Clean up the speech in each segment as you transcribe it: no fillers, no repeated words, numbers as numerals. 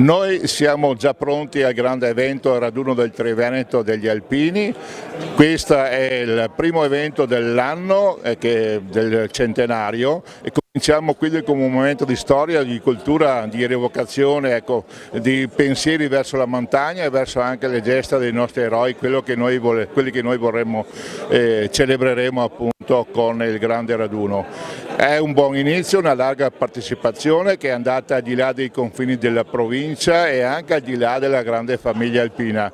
Noi siamo già pronti al grande evento, al raduno del Triveneto degli Alpini. Questo è il primo evento dell'anno, del centenario, e cominciamo quindi con un momento di storia, di cultura, di rievocazione, di pensieri verso la montagna e verso anche le gesta dei nostri eroi, quelli che noi vorremmo, celebreremo appunto con il grande raduno. È un buon inizio, una larga partecipazione che è andata al di là dei confini della provincia e anche al di là della grande famiglia alpina.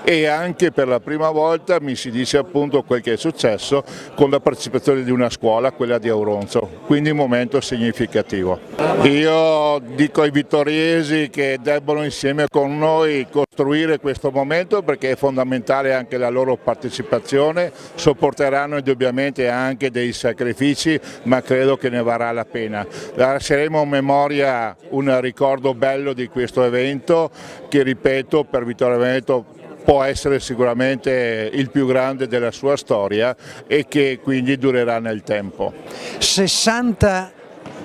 E anche per la prima volta mi si dice appunto quel che è successo con la partecipazione di una scuola, quella di Auronzo, quindi un momento significativo. Io dico ai vittoriesi che debbono insieme con noi costruire questo momento perché è fondamentale anche la loro partecipazione, sopporteranno indubbiamente anche dei sacrifici, ma credo che ne varrà la pena. Lasceremo in memoria un ricordo bello di questo evento che, ripeto, per Vittorio Veneto può essere sicuramente il più grande della sua storia e che quindi durerà nel tempo. 60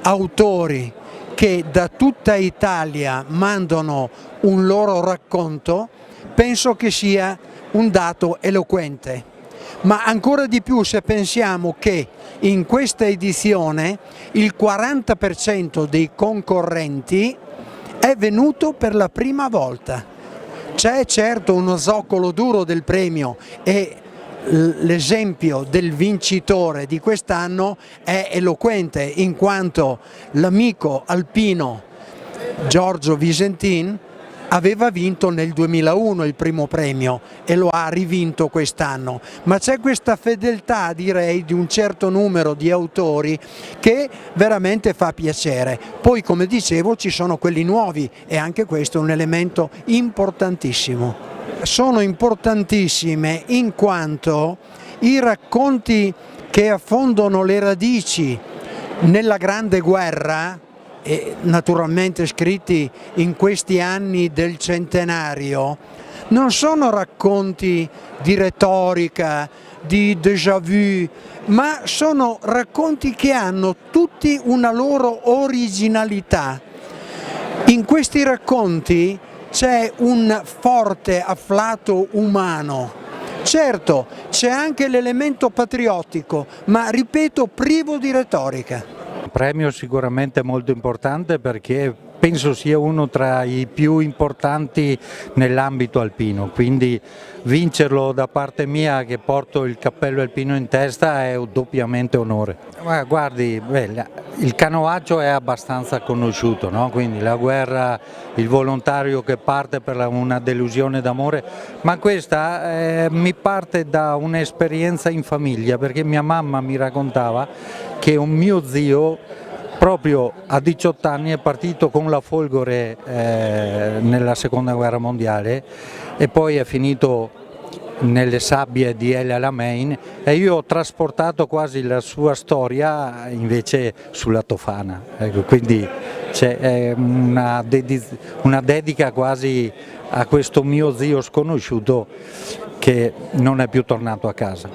autori che da tutta Italia mandano un loro racconto, penso che sia un dato eloquente, ma ancora di più se pensiamo che in questa edizione il 40% dei concorrenti è venuto per la prima volta. C'è certo uno zoccolo duro del premio e l'esempio del vincitore di quest'anno è eloquente in quanto l'amico alpino Giorgio Visentin aveva vinto nel 2001 il primo premio e lo ha rivinto quest'anno, ma c'è questa fedeltà, direi, di un certo numero di autori che veramente fa piacere. Poi, come dicevo, ci sono quelli nuovi e anche questo è un elemento importantissimo. Sono importantissime in quanto i racconti che affondano le radici nella Grande Guerra e naturalmente scritti in questi anni del centenario, non sono racconti di retorica, di déjà vu, ma sono racconti che hanno tutti una loro originalità. In questi racconti c'è un forte afflato umano. Certo, c'è anche l'elemento patriottico, ma ripeto, privo di retorica. Un premio sicuramente molto importante perché penso sia uno tra i più importanti nell'ambito alpino, quindi vincerlo da parte mia che porto il cappello alpino in testa è un doppiamente onore. Guardi, il canoaggio è abbastanza conosciuto, no? Quindi la guerra, il volontario che parte per una delusione d'amore, ma questa mi parte da un'esperienza in famiglia perché mia mamma mi raccontava che un mio zio proprio a 18 anni è partito con la Folgore nella seconda guerra mondiale e poi è finito nelle sabbie di El Alamein e io ho trasportato quasi la sua storia invece sulla Tofana, ecco, quindi c'è una dedica quasi a questo mio zio sconosciuto che non è più tornato a casa.